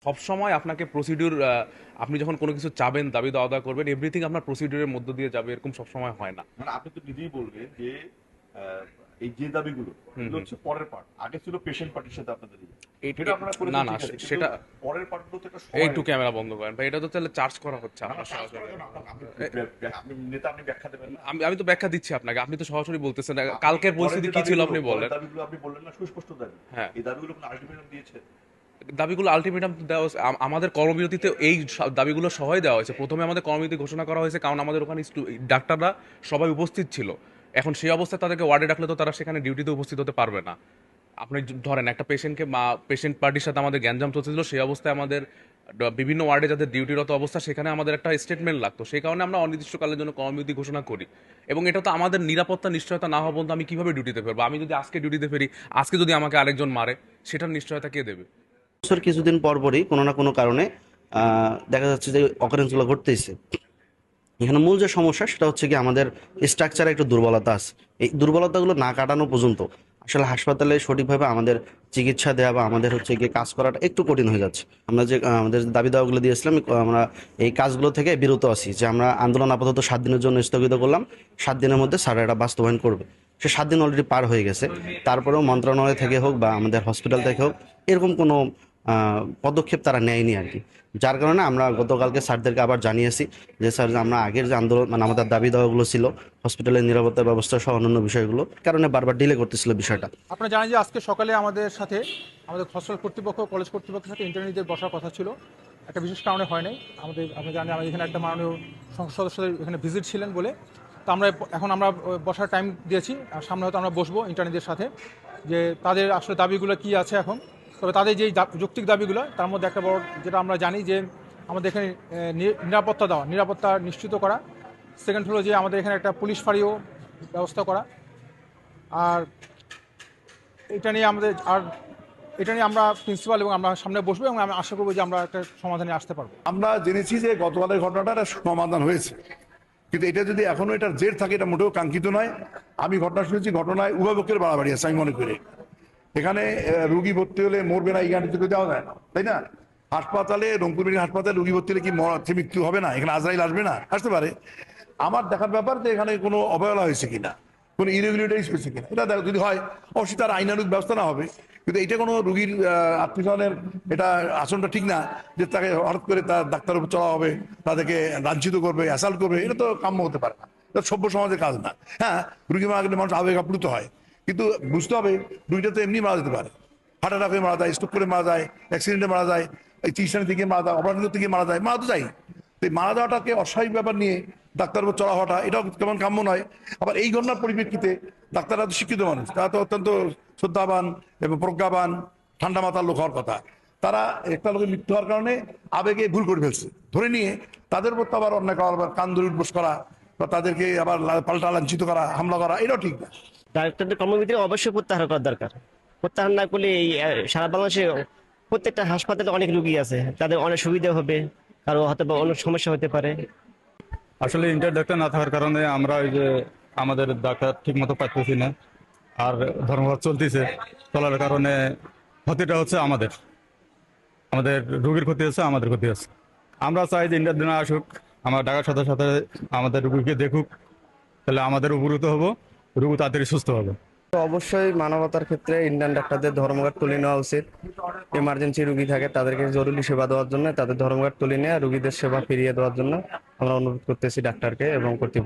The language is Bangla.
সবসময় আপনাকে প্রসিডিউর, আপনি যখন কোনো কিছু চাবেন, দাবি দাওয়া করবেন, এভরিথিং আপনার প্রসিডিউরের মধ্য দিয়ে যাবে, এরকম সবসময় হয় না। মানে আপনি তো নিজেই বলবেন যে এই যে দাবিগুলো এগুলো হচ্ছে পরের পার্ট, আগে ছিল পেশেন্ট পার্টির সাথে আপনাদের সেটা আপনারা না করেছেন না, ঠিক আছে, কিন্তু সেটা পরের পার্টগুলো তো একটা একটু সময়। ক্যামেরা বন্ধ করেন ভাই, এটা তো তাহলে চার্জ করা হচ্ছে না, না, আপনার চার্জ সরাসরি। করার জন্য আপনি নেতা, আপনি ব্যাখ্যা দেবেন না। আমি আমি তো ব্যাখ্যা দিচ্ছি আপনাকে, আপনি তো সরাসরি বলতেছেন না। আপনি কালকের পরের পরিস্থিতি যে কি ছিল দাবিগুলো, আপনি পরের বলেন। দাবিগুলো আপনি বললেন না, সুস্পষ্ট দাবি। হ্যাঁ, এই দাবিগুলো কোনো আলটিমেটাম দিয়েছে? দাবিগুলো আলটিমেটাম দেওয়া হয়েছে। আমাদের কর্মবিরতিতে এই দাবিগুলো সহায় দেওয়া হয়েছে। প্রথমে আমাদের কর্মবিরতি ঘোষণা করা হয়েছে, কারণ আমাদের ওখানে ডাক্তাররা সবাই উপস্থিত ছিল। এখন সেই অবস্থায় তাদেরকে ওয়ার্ডে ডাকলে তো তারা সেখানে ডিউটিতে উপস্থিত হতে পারবে না। আপনি ধরেন একটা পেশেন্টকে, পেশেন্ট পার্টির সাথে আমাদের গ্যাঞ্জাম চলছিল, সেই অবস্থায় আমাদের বিভিন্ন ওয়ার্ডে যাদের ডিউটিরত অবস্থা, সেখানে আমাদের একটা স্টেটমেন্ট লাগতো। সেই কারণে আমরা অনির্দিষ্টকালের জন্য কর্মবিরতি ঘোষণা করি। এবং এটা তো আমাদের নিরাপত্তা নিশ্চয়তা না হওয়া পর্যন্ত আমি কিভাবে ডিউটিতে ফেরবো? আমি যদি আজকে ডিউটিতে ফেরি, আজকে যদি আমাকে আরেকজন মারে, সেটার নিশ্চয়তা কে দেবে? বছর কিছুদিন পর পরই কোনো না কোনো কারণে দেখা যাচ্ছে যে অকারেন্সগুলো ঘটতেইছে। এখানে মূল যে সমস্যা সেটা হচ্ছে কি আমাদের স্ট্রাকচারে একটু দুর্বলতা আছে। এই দুর্বলতাগুলো না কাটানো পর্যন্ত আসলে হাসপাতালে সঠিকভাবে আমাদের চিকিৎসা দেওয়া বা আমাদের হচ্ছে গিয়ে কাজ করাটা একটু কঠিন হয়ে যাচ্ছে। আমরা যে আমাদের দাবি দাওয়াগুলো দিয়েছিলাম, আমরা এই কাজগুলো থেকে বিরত আছি, যে আমরা আন্দোলন আপাতত 7 দিনের জন্য স্থগিত করলাম। 7 দিনের মধ্যে স্যার এটা বাস্তবায়ন করবে। সে 7 দিন অলরেডি পার হয়ে গেছে, তারপরেও মন্ত্রণালয় থেকে হোক বা আমাদের হসপিটাল থেকে হোক এরকম কোনো পদক্ষেপ তারা নেয়নি আর কি। যার কারণে আমরা গতকালকে স্যারদেরকে আবার জানিয়েছি যে স্যার, যে আমরা আগের যে আন্দোলন মানে আমাদের দাবি দেওয়াগুলো ছিল হসপিটালের নিরাপত্তা ব্যবস্থা সহ অন্যান্য বিষয়গুলো কারণে বারবার ডিলে করতেছিল বিষয়টা। আপনারা জানেন যে আজকে সকালে আমাদের সাথে আমাদের হসপিটাল কর্তৃপক্ষ, কলেজ কর্তৃপক্ষের সাথে ইন্টারনিদের বসার কথা ছিল, একটা বিশেষ কারণে হয় নাই। আপনি জানেন আমাদের এখানে একটা মাননীয় সংসদ সদস্যদের এখানে ভিজিট ছিলেন বলে, তো এখন আমরা বসার টাইম দিয়েছি। আর সামনে হয়তো আমরা বসবো ইন্টারনিদের সাথে, যে তাদের আসলে দাবিগুলো কি আছে এখন। তবে তাদের যেই যৌক্তিক দাবিগুলো, তার মধ্যে একটা বড় যেটা আমরা জানি যে আমাদের এখানে নিরাপত্তা দেওয়া, নিরাপত্তা নিশ্চিত করা। সেকেন্ড হলো যে আমাদের এখানে একটা পুলিশ ফাঁড়িও ব্যবস্থা করা। আর এটা নিয়ে আমরা প্রিন্সিপাল এবং আমরা সামনে বসবো এবং আমি আশা করবো যে আমরা একটা সমাধানে আসতে পারবো। আমরা জেনেছি যে গতকালের ঘটনাটা সমাধান হয়েছে, কিন্তু এটা যদি এখনো এটার জের থাকে এটা মোটেও কাঙ্ক্ষিত নয়। আমি ঘটনা শুনেছি, ঘটনায় উভয় পক্ষের বাড়াবাড়ি আছে আমি মনে করি। এখানে রুগী ভর্তি হলে মরবে না এই গাড়িতে দেওয়া যায় না, তাই না? হাসপাতালে, রংপুর মেডিকেল হাসপাতালে রুগী ভর্তি হলে কি মৃত্যু হবে না? এখানে আজরাইল আসবে না? আসতে পারে। আমার দেখার ব্যাপার যে এখানে কোনো অবহেলা হয়েছে কিনা, কোনো ইরেগুলারিটিস হয়েছে কিনা। এটা যদি হয় অবশ্যই তার আইনানুগ ব্যবস্থা না হবে, কিন্তু এটা কোনো রুগীর আত্মীয়স্বজনের এটা আচরণটা ঠিক না, যে তাকে হঠাৎ করে তার ডাক্তারের উপর চলা হবে, তাদেরকে লাঞ্ছিত করবে, অ্যাসাল্ট করবে। এটা তো কাম্য হতে পারে না, এটা সভ্য সমাজের কাজ না। হ্যাঁ, রুগী মারা গেলে মানুষ আবেগ আপ্লুত হয়, কিন্তু বুঝতে হবে রুগীটা তো এমনি মারা যেতে পারে। হার্ট অ্যাটাক হয়ে মারা যায়, স্ট্রোক করে মারা যায়, অ্যাক্সিডেন্টে মারা যায়, এই চিকিৎসা থেকে মারা যায়, অপারেশন থেকে মারা যায়, মারা তো যায়। তো এই মারা যাওয়াটাকে অস্বাভাবিক ব্যাপার নিয়ে ডাক্তার উপর চড়া হওয়াটা এটাও কেমন কাম্য নয়। আবার এই ঘটনার পরিপ্রেক্ষিতে ডাক্তাররা তো শিক্ষিত মানুষ, তারা তো অত্যন্ত শ্রদ্ধাবান এবং প্রজ্ঞাবান, ঠান্ডা মাথার লোক হওয়ার কথা। তারা একটা লোকের মৃত্যু হওয়ার কারণে আবেগে ভুল করে ফেলছে ধরে নিয়ে তাদের উপর তো আবার অন্যায় করা, আবার কান ধরে উঠবোস করা বা তাদেরকে আবার পাল্টা লাঞ্ছিত করা, হামলা করা, এটাও ঠিক না। ডাক্তারদের কর্মবিরতি অবশ্যই প্রত্যাহার করা দরকার। প্রত্যাহার না করলে এই সারা বাংলাদেশে প্রত্যেকটা হাসপাতালে অনেক রুগী আছে, তাদের অনেক সুবিধা হবে, কারো হয়তো বা অনেক সমস্যা হতে পারে। আসলে ইন্টার ডাক্তার না থাকার কারণে আমরা ওই যে আমাদের ডাক্তার ঠিক মতো পাইতেছি না, আর ধর্মঘট চলতেছে, চলার কারণে ক্ষতিটা হচ্ছে আমাদের আমাদের রোগীর ক্ষতি হচ্ছে, আমাদের ক্ষতি হচ্ছে। আমরা চাই যে ইন্টার দিনে আসুক, আমরা ঢাকার সাথে সাথে আমাদের রুগীকে দেখুক, তাহলে আমাদের উপকৃত হবো, রুগী তাড়াতাড়ি সুস্থ হবে। অবশ্যই মানবতার ক্ষেত্রে ইন্ডিয়ান ডাক্তারদের ধর্মঘট তুলে নেওয়া উচিত। এমার্জেন্সি রুগী থাকে, তাদেরকে জরুরি সেবা দেওয়ার জন্য তাদের ধর্মঘট তুলে নিয়ে রুগীদের সেবা ফিরিয়ে দেওয়ার জন্য আমরা অনুরোধ করতেছি ডাক্তারকে এবং কর্তৃপক্ষ।